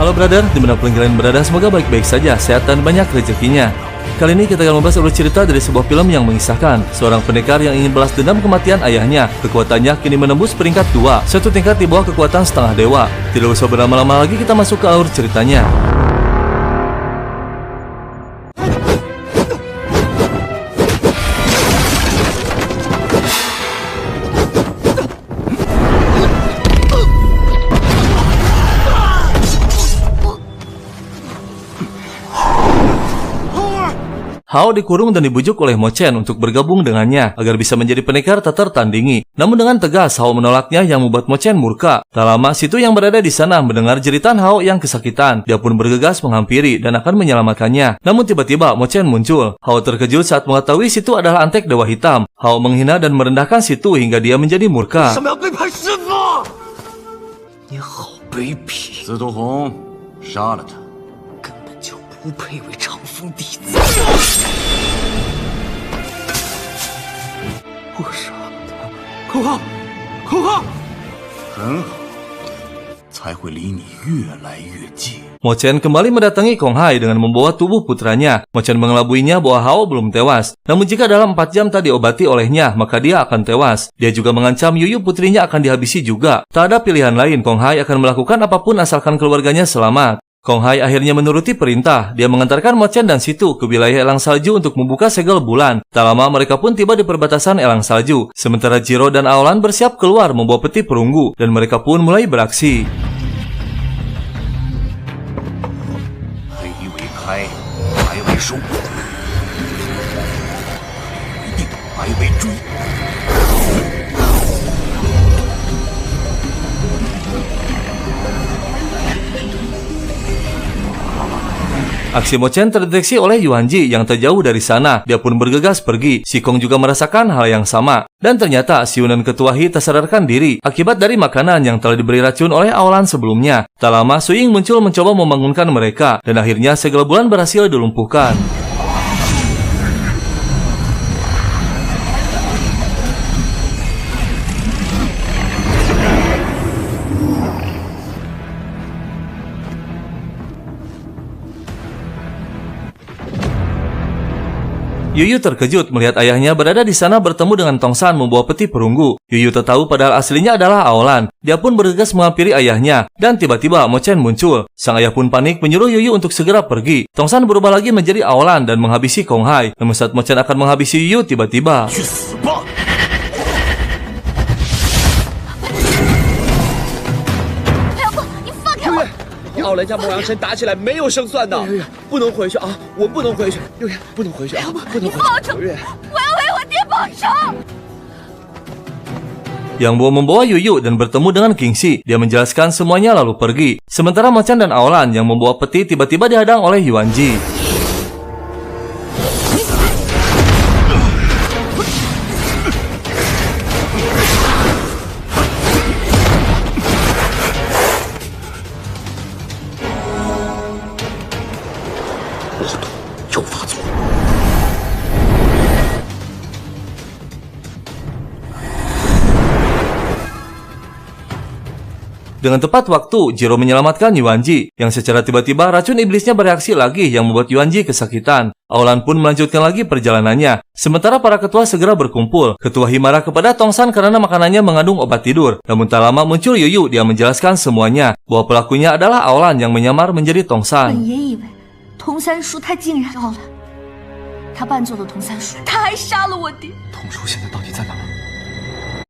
Halo brother, dimanapun kalian berada, semoga baik-baik saja, sehat dan banyak rezekinya. Kali ini kita akan membahas alur cerita dari sebuah film yang mengisahkan seorang pendekar yang ingin balas dendam kematian ayahnya. Kekuatannya kini menembus peringkat 2, satu tingkat di bawah kekuatan setengah dewa. Tidak usah berlama-lama lagi, kita masuk ke alur ceritanya. Hao dikurung dan dibujuk oleh Mo Chen untuk bergabung dengannya agar bisa menjadi pendekar tak tertandingi. Namun dengan tegas Hao menolaknya yang membuat Mo Chen murka. Tak lama Situ yang berada di sana mendengar jeritan Hao yang kesakitan. Dia pun bergegas menghampiri dan akan menyelamatkannya. Namun tiba-tiba Mo Chen muncul. Hao terkejut saat mengetahui Situ adalah antek dewa hitam. Hao menghina dan merendahkan Situ hingga dia menjadi murka. Mo Chen kembali mendatangi Kong Hai dengan membawa tubuh putranya. Mo Chen mengelabuinya bahwa Hao belum tewas. Namun jika dalam 4 jam tak diobati olehnya, maka dia akan tewas. Dia juga mengancam Yuyu putrinya akan dihabisi juga. Tak ada pilihan lain, Kong Hai akan melakukan apapun asalkan keluarganya selamat. Kong Hai akhirnya menuruti perintah. Dia mengantarkan Mo Chen dan Situ ke wilayah elang salju untuk membuka segel bulan. Tak lama mereka pun tiba di perbatasan elang salju. Sementara Jiro dan Aolan bersiap keluar membawa peti perunggu dan mereka pun mulai beraksi. Aksi Mo Chen terdeteksi oleh Yuan Ji yang terjauh dari sana. Dia pun bergegas pergi. Si Kong juga merasakan hal yang sama. Dan ternyata si Yunan ketua He tak sadarkan diri akibat dari makanan yang telah diberi racun oleh Aolan sebelumnya. Tak lama Su Ying muncul mencoba membangunkan mereka dan akhirnya segel bulan berhasil dilumpuhkan. Yuyu terkejut melihat ayahnya berada di sana bertemu dengan Tong San membawa peti perunggu. Yuyu tak tahu padahal aslinya adalah Aolan. Dia pun bergegas menghampiri ayahnya dan tiba-tiba Mo Chen muncul. Sang ayah pun panik menyuruh Yuyu untuk segera pergi. Tong San berubah lagi menjadi Aolan dan menghabisi Kong Hai. Namun saat Mo Chen akan menghabisi Yuyu, tiba-tiba奥兰加魔阳神打起来没有胜算的，不能回去啊！我不能回去，六月不能回去啊！不能回去，六月，我要为我爹报仇。Yang Bo membawa Yuyu dan bertemu dengan King Shi. Dia menjelaskan semuanya lalu pergi. Sementara Mo Chen dan Aolan yang membawa peti tiba-tiba dihadang oleh Yuan Ji. Dengan tepat waktu, Jiro menyelamatkan Yuan Ji, yang secara tiba-tiba racun iblisnya bereaksi lagi yang membuat Yuan Ji kesakitan. Aolan pun melanjutkan lagi perjalanannya. Sementara para ketua segera berkumpul. Ketua He marah kepada Tong San karena makanannya mengandung obat tidur. Namun tak lama muncul Yuyu, dia menjelaskan semuanya, bahwa pelakunya adalah Aolan yang menyamar menjadi Tong San.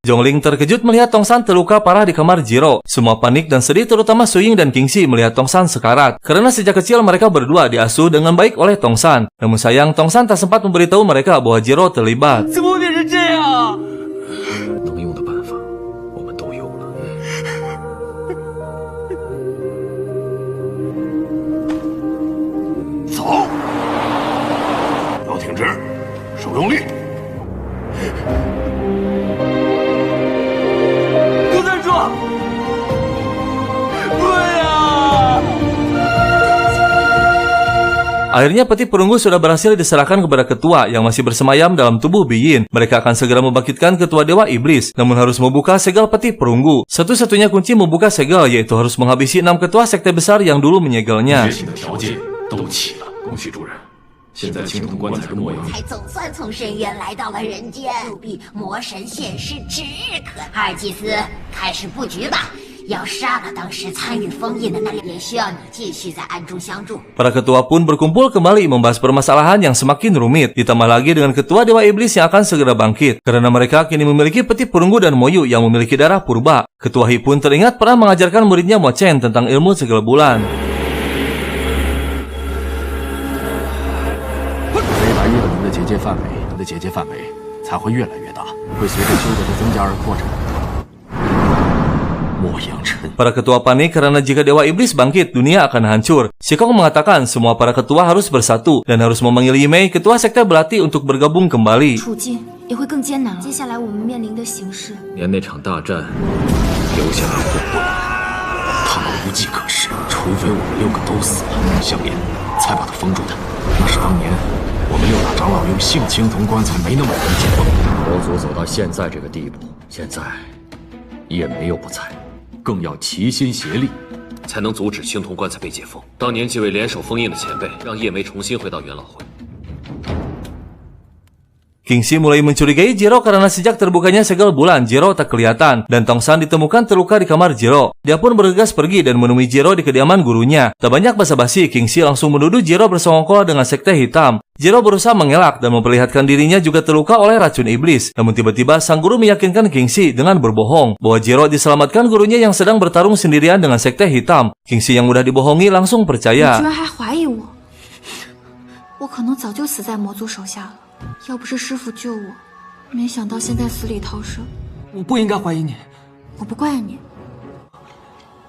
Zhongling terkejut melihat Tong San terluka parah di kamar Jiro. Semua panik dan sedih, terutama Su Ying dan King Shi melihat Tong San sekarat. Karena sejak kecil mereka berdua diasuh dengan baik oleh Tong San. Namun sayang, Tong San tak sempat memberitahu mereka bahwa Jiro terlibat. Akhirnya peti perunggu sudah berhasil diserahkan kepada ketua yang masih bersemayam dalam tubuh Biyin. Mereka akan segera membangkitkan ketua Dewa Iblis, namun harus membuka segel peti perunggu. Satu-satunya kunci membuka segel yaitu harus menghabisi 6 ketua sekte besar yang dulu menyegelnya. 现在青铜棺材的模样，才总算从深渊来到了人间，就比魔神现世指可。二祭司，开始布局吧。要杀了当时参与封印的那也需要你继续在暗中相助。 Para ketua pun berkumpul kembali membahas permasalahan yang semakin rumit, ditambah lagi dengan ketua Dewa Iblis yang akan segera bangkit, karena mereka kini memiliki peti perunggu dan Moyu yang memiliki darah purba. Ketua Hi pun teringat pernah mengajarkan muridnya Mo Chen tentang ilmu segel bulan. 越来越你的结界范围，你的结界范围才会越来越大，会随着修为的增加而扩展。莫阳尘。 Para ketua panik karena jika Dewa Iblis bangkit, dunia akan hancur. Shikong mengatakan semua para ketua harus bersatu dan harus memanggil Yimei, ketua sekte belati, untuk bergabung kembali. 处境也会更艰难了。接下来我们面临的形势，连那场大战留下了后患，他们无计可施，除非我们6个都死了，项链才把他封住的。那是当年我们6大长老用性青铜棺材没那么容易解封。魔族走到现在这个地步，现在叶没有不在，更要齐心协力，才能阻止青铜棺材被解封。当年几位联手封印的前辈，让叶梅重新回到元老会。 Kingxi mulai mencurigai Jiro karena sejak terbukanya segel bulan, Jiro tak kelihatan, dan Tongsan ditemukan terluka di kamar Jiro. Dia pun bergegas pergi dan menemui Jiro di kediaman gurunya. Tak banyak basa-basi, Kingxi langsung menuduh Jiro bersongkol dengan sekte hitam. Jiro berusaha mengelak dan memperlihatkan dirinya juga terluka oleh racun iblis. Namun tiba-tiba sang guru meyakinkan Kingxi dengan berbohong bahwa Jiro diselamatkan gurunya yang sedang bertarung sendirian dengan sekte hitam. Kingxi yang mudah dibohongi langsung 你 percaya. 居然还怀疑我？我可能早就死在魔族手下了。要不是师傅救我，没想到现在死里逃生。我不应该怀疑你，我不怪你。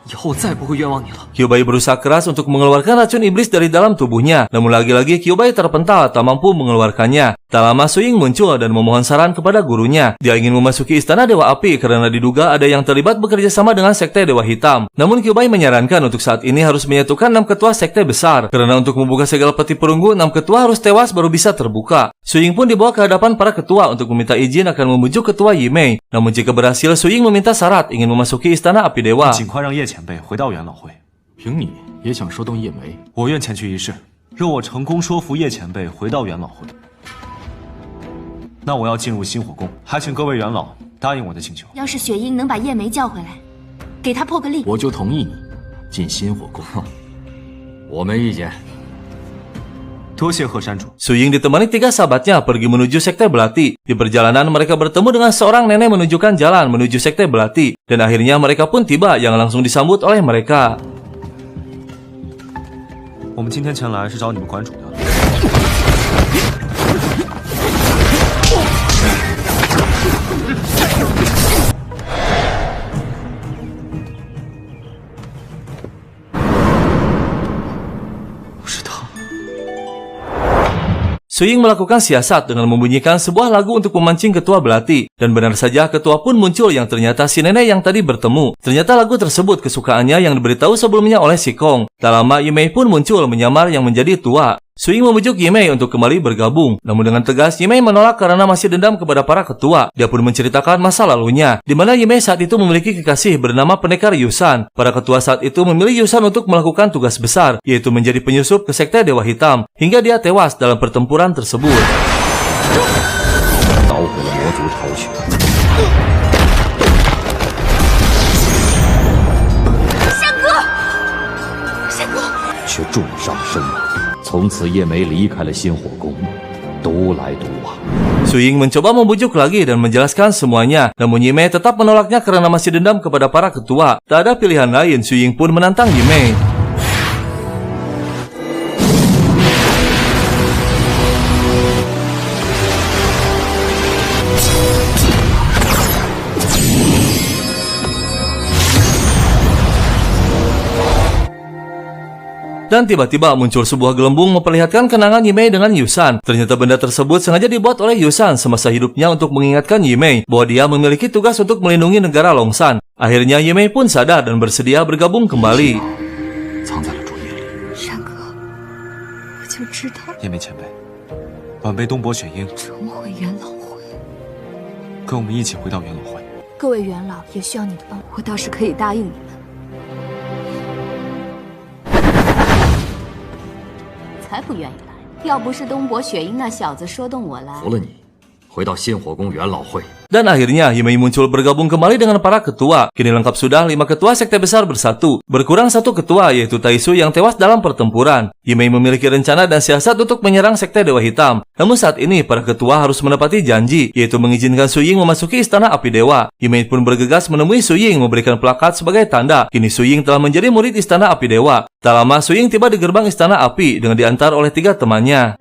以后再不会冤枉你了。 Kyuubai berusaha keras untuk mengeluarkan racun iblis dari dalam tubuhnya. Namun lagi-lagi Kyuubai terpental, tak mampu mengeluarkannya. Tak lama Suying muncul dan memohon saran kepada gurunya. Dia ingin memasuki istana Dewa Api karena diduga ada yang terlibat bekerja sama dengan sekte Dewa Hitam. Namun Kyuubai menyarankan untuk saat ini harus menyatukan 6 ketua sekte besar. Karena untuk membuka segala peti perunggu, 6 ketua harus tewas baru bisa terbuka. Suying pun dibawa ke hadapan para ketua untuk meminta izin akan membujuk ketua Yimei. Namun jika berhasil, Suying meminta syarat ingin memasuki istana Api Dewa. 尽快让叶前辈回到元老会。凭你也想说动叶梅？我愿前去一试。若我成功说服叶前辈回到元老会，那我要进入星火宫，还请各位元老答应我的请求。要是雪鹰能把叶梅叫回来，给他破个例。我就同意你进心火宫。我没意见。 多谢贺山主。 Suying ditemani 3 sahabatnya pergi menuju sekte belati. Di perjalanan mereka bertemu dengan seorang nenek menunjukkan jalan menuju sekte belati. Dan akhirnya mereka pun tiba yang langsung disambut oleh mereka. 我们今天前来是找你们馆主的。 Suying melakukan siasat dengan membunyikan sebuah lagu untuk memancing ketua belati. Dan benar saja ketua pun muncul yang ternyata si nenek yang tadi bertemu. Ternyata lagu tersebut kesukaannya yang diberitahu sebelumnya oleh Shikong. Tak lama Yimei pun muncul menyamar yang menjadi tua. Suying membujuk Yimei untuk kembali bergabung. Namun dengan tegas Yimei menolak karena masih dendam kepada para ketua. Dia pun menceritakan masa lalunya, di mana Yimei saat itu memiliki kekasih bernama pendekar Yusan. Para ketua saat itu memilih Yusan untuk melakukan tugas besar, yaitu menjadi penyusup ke sekte Dewa Hitam, hingga dia tewas dalam pertempuran tersebut. 捣毁了魔族巢穴。 却重伤身亡。从此叶梅离开了心火宫，独来独往。 Suying mencoba membujuk lagi dan menjelaskan semuanya, namun Yimei tetap menolaknya karena masih dendam kepada para ketua. Tak ada pilihan lain, Suying pun menantang Yimei. Dan tiba-tiba muncul sebuah gelembung memperlihatkan kenangan Yimei dengan Yusan. Ternyata benda tersebut sengaja dibuat oleh Yusan semasa hidupnya untuk mengingatkan Yimei bahwa dia memiliki tugas untuk melindungi negara Longsan. Akhirnya Yimei pun sadar dan bersedia bergabung kembali. 藏在了竹叶里。山哥，就知道叶梅前辈，晚辈东伯雪鹰重回元老会。跟我们一起回到元老会。各位元老也需要你的帮，我倒是可以答应你们。才不愿意来，要不是东伯雪鹰那小子说动我来，服了你，回到星火宫元老会。 Dan akhirnya Yimei muncul bergabung kembali dengan para ketua. Kini lengkap sudah 5 ketua sekte besar bersatu. Berkurang 1 ketua yaitu Taisu yang tewas dalam pertempuran. Yimei memiliki rencana dan siasat untuk menyerang sekte Dewa Hitam. Namun saat ini para ketua harus menepati janji, yaitu mengizinkan Su Ying memasuki istana api dewa. Yimei pun bergegas menemui Su Ying memberikan plakat sebagai tanda. Kini Su Ying telah menjadi murid istana api dewa. Tak lama Su Ying tiba di gerbang istana api dengan diantar oleh 3 temannya.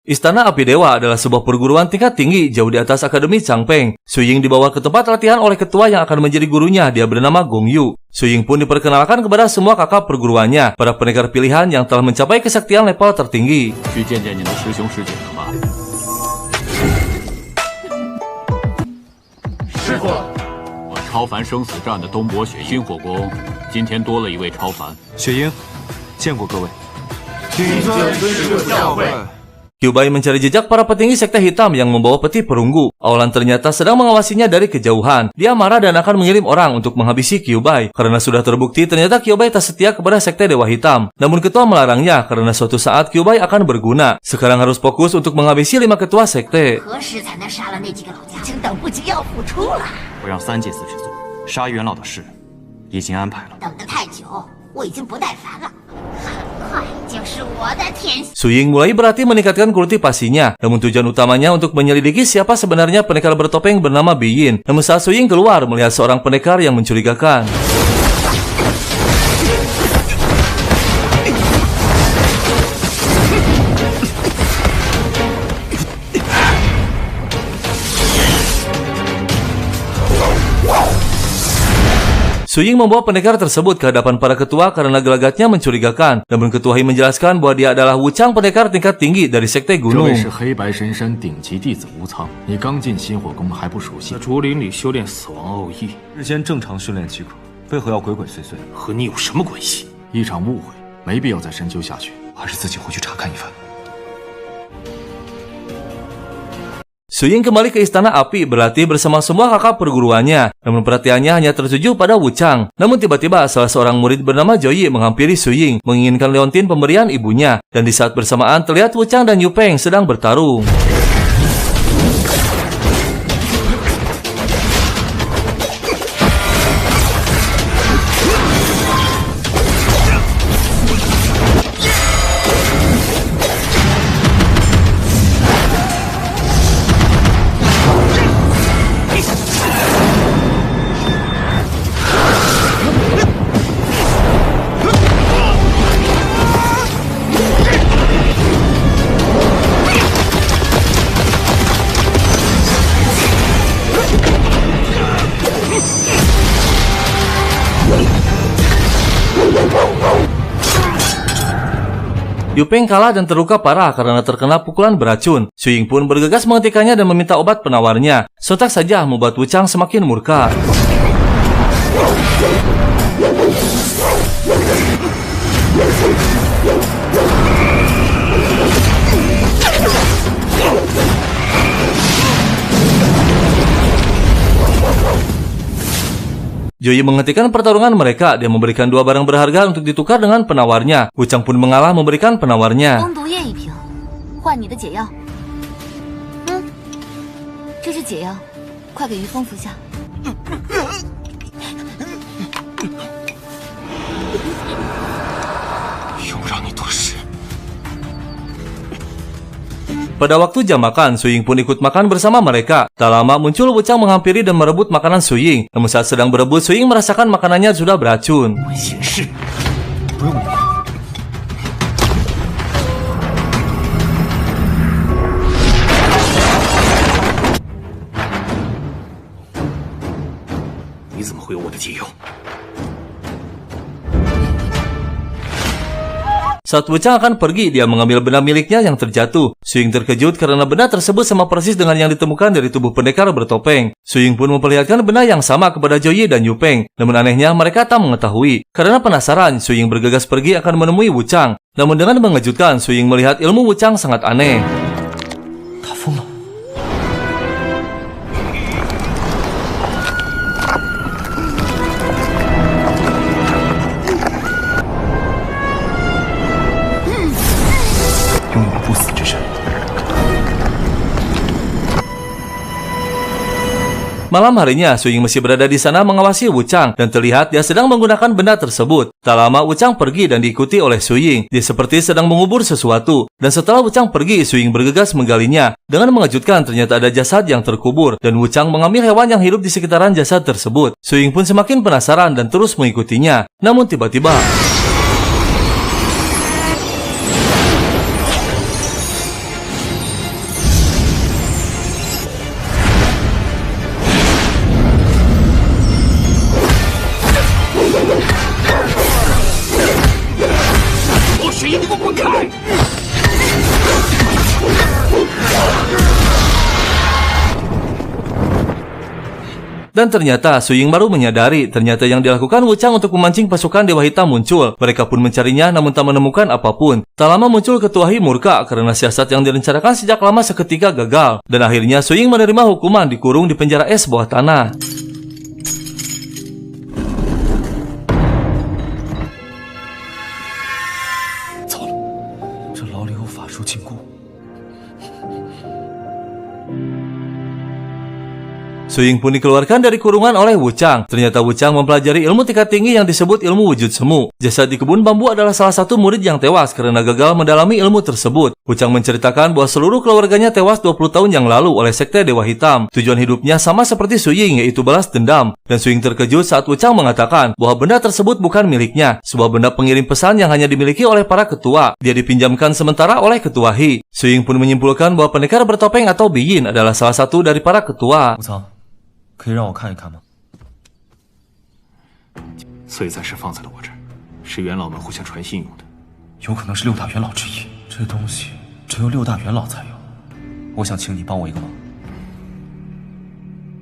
Istana Api Dewa adalah sebuah perguruan tingkat tinggi jauh di atas Akademi Changpeng. Su Ying dibawa ke tempat latihan oleh ketua yang akan menjadi gurunya. Dia bernama Gong Yu. Su Ying pun diperkenalkan kepada semua kakak perguruannya, para pendekar pilihan yang telah mencapai kesaktian level tertinggi. Xue Ying，见过各位。 Kyubai mencari jejak para petinggi sekte hitam yang membawa peti perunggu. Aolan ternyata sedang mengawasinya dari kejauhan. Dia marah dan akan mengirim orang untuk menghabisi Kyubai. Karena sudah terbukti ternyata Kyubai tak setia kepada sekte Dewa Hitam. Namun ketua melarangnya karena suatu saat Kyubai akan berguna. Sekarang harus fokus untuk menghabisi 5 ketua sekte. 我让3届司之座杀元老的事已经安排了。等得太久，我已经不耐烦了。 Su Ying mulai berhati meningkatkan kultivasinya, namun tujuan utamanya untuk menyelidiki siapa sebenarnya pendekar bertopeng bernama Biyin. Namun saat Su Ying keluar melihat seorang pendekar yang mencurigakan. Su Ying membawa pendekar tersebut ke hadapan para ketua karena gelagatnya mencurigakan. Namun ketua He menjelaskan bahwa dia adalah Wu Chang, pendekar tingkat tinggi dari sekte gunung. 日间正常训练即可，为何要鬼鬼祟祟？和你有什么关系？一场误会，没必要再深究下去，还是自己回去查看一番。 Su Ying kembali ke istana api berlatih bersama semua kakak perguruannya. Namun perhatiannya hanya tertuju pada Wu Chang. Namun tiba-tiba salah seorang murid bernama Joyi menghampiri Su Ying, menginginkan leontin pemberian ibunya. Dan di saat bersamaan terlihat Wu Chang dan Yu Peng sedang bertarung. Yu Peng kalah dan terluka parah karena terkena pukulan beracun. Su Ying pun bergegas menghentikannya dan meminta obat penawarnya. Sontak saja membuat Wu Chang semakin murka. Joyi menghentikan pertarungan mereka. Dia memberikan 2 barang berharga untuk ditukar dengan penawarnya. Wu Chang pun mengalah memberikan penawarnya. 攻毒液1瓶，换你的解药。这是解药，快给于峰服下。又让你多事。 Pada waktu jam makan, Su Ying pun ikut makan bersama mereka. Tak lama muncul Wu Chang menghampiri dan merebut makanan Su Ying. Namun saat sedang berebut, Su Ying merasakan makanannya sudah beracun. Saat Wuchang akan pergi, dia mengambil benda miliknya yang terjatuh. Su Ying terkejut karena benda tersebut sama persis dengan yang ditemukan dari tubuh pendekar bertopeng. Su Ying pun memperlihatkan benda yang sama kepada Zhou Ye dan Yu Peng. Namun anehnya mereka tak mengetahui. Karena penasaran, Su Ying bergegas pergi akan menemui Wuchang. Namun dengan mengejutkan, Su Ying melihat ilmu Wuchang sangat aneh. 他疯了。 拥有不死之身。 Malam harinya, Su Ying masih berada di sana mengawasi Wuchang dan terlihat dia sedang menggunakan benda tersebut. Tak lama Wuchang pergi dan diikuti oleh Su Ying. Dia seperti sedang mengubur sesuatu. Dan setelah Wuchang pergi, Su Ying bergegas menggalinya. Dengan mengejutkan, ternyata ada jasad yang terkubur dan Wuchang mengambil hewan yang hidup di sekitaran jasad tersebut. Su Ying pun semakin penasaran dan terus mengikutinya. Namun tiba-tiba dan ternyata Su Ying baru menyadari ternyata yang dilakukan Wuchang untuk memancing pasukan Dewa Hitam muncul. Mereka pun mencarinya namun tak menemukan apapun. Tak lama muncul Ketua He murka karena siasat yang direncanakan sejak lama seketika gagal. Dan akhirnya Su Ying menerima hukuman dikurung di penjara es bawah tanah. 糟了，这牢里有法术禁锢。 Su Ying pun dikeluarkan dari kurungan oleh Wuchang. Ternyata Wuchang mempelajari ilmu tingkat tinggi yang disebut ilmu wujud semu. Jasad di kebun bambu adalah salah satu murid yang tewas karena gagal mendalami ilmu tersebut. Wuchang menceritakan bahwa seluruh keluarganya tewas 20 tahun yang lalu oleh sekte Dewa Hitam. Tujuan hidupnya sama seperti Su Ying, yaitu balas dendam. Dan Su Ying terkejut saat Wuchang mengatakan bahwa benda tersebut bukan miliknya, sebuah benda pengirim pesan yang hanya dimiliki oleh para ketua. Dia dipinjamkan sementara oleh Ketua He. Su Ying pun menyimpulkan bahwa pendekar bertopeng atau Biyin adalah salah satu dari para ketua. 武藏，可以让我看一看吗？ 所以暂时放在了我这儿，是元老们互相传信用的。 有可能是6大元老之一，这东西只有6大元老才有。我想请你帮我一个忙。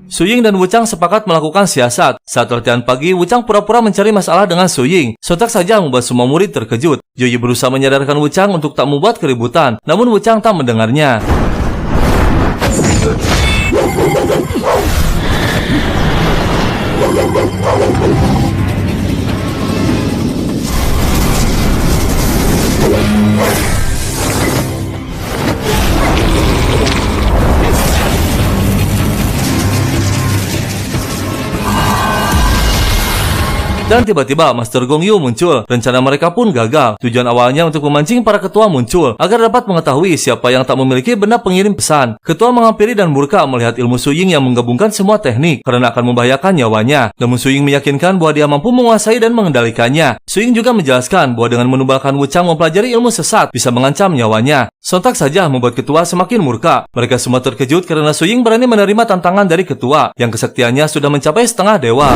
Su Ying dan Wuchang sepakat melakukan siasat. Saat latihan pagi, Wuchang pura-pura mencari masalah dengan Su Ying. Sontak saja membuat semua murid terkejut. Zhou Ye berusaha menyadarkan Wuchang untuk tak membuat keributan, namun Wuchang tak mendengarnya. Dan tiba-tiba Master Gong Yu muncul. Rencana mereka pun gagal. Tujuan awalnya untuk memancing para ketua muncul agar dapat mengetahui siapa yang tak memiliki benda pengirim pesan. Ketua menghampiri dan murka melihat ilmu Su Ying yang menggabungkan semua teknik karena akan membahayakan nyawanya. Namun Su Ying meyakinkan bahwa dia mampu menguasai dan mengendalikannya. Su Ying juga menjelaskan bahwa dengan menumbalkan Wuchang mempelajari ilmu sesat bisa mengancam nyawanya. Sontak saja membuat ketua semakin murka. Mereka semua terkejut karena Su Ying berani menerima tantangan dari ketua yang kesaktiannya sudah mencapai setengah dewa.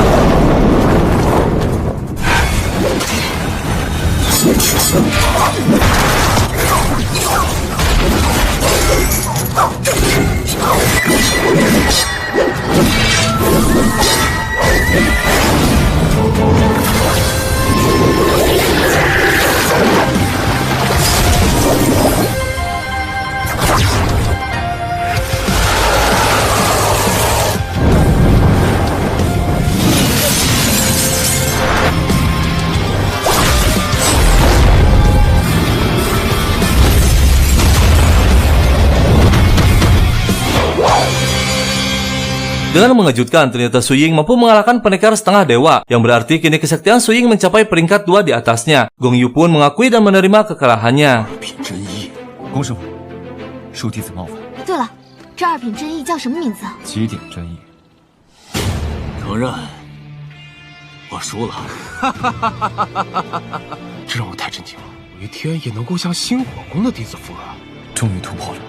Dengan mengejutkan, ternyata Su Ying mampu mengalahkan pendekar setengah dewa, yang berarti kini kesaktian Su Ying mencapai peringkat 2 di atasnya. Gong Yu pun mengakui dan menerima kekalahannya. 龚师傅，恕弟子冒犯。对了，这2品真意叫什么名字？极顶真意。承认，我输了。这让我太震惊了，有一天也能够向星火宫的弟子服软。终于突破了。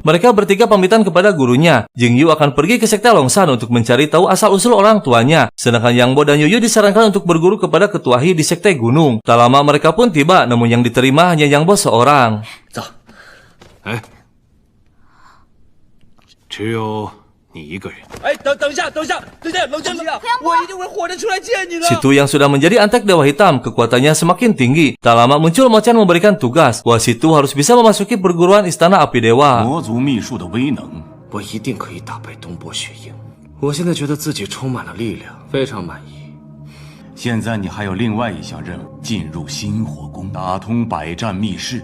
Mereka bertiga pamitan kepada gurunya. Jing Yu akan pergi ke sekte Longshan untuk mencari tahu asal-usul orang tuanya. Sedangkan Yang Bo dan Yuyu disarankan untuk berguru kepada ketua He di sekte gunung. Tak lama mereka pun tiba, namun yang diterima hanya Yang Bo seorang. 走。哎，只有你一个人。哎，等一下，冷静，我一定会活着出来见你的。 Situ yang sudah menjadi antek Dewa Hitam, kekuatannya semakin tinggi. Tak lama muncul Mo Chan memberikan tugas bahwa Situ harus bisa memasuki perguruan Istana Api Dewa. 魔族秘术的威能，我一定可以打败东波雪鹰。我现在觉得自己充满了力量，非常满意。现在你还有另外一项任务，进入星火宫，打通百战密室。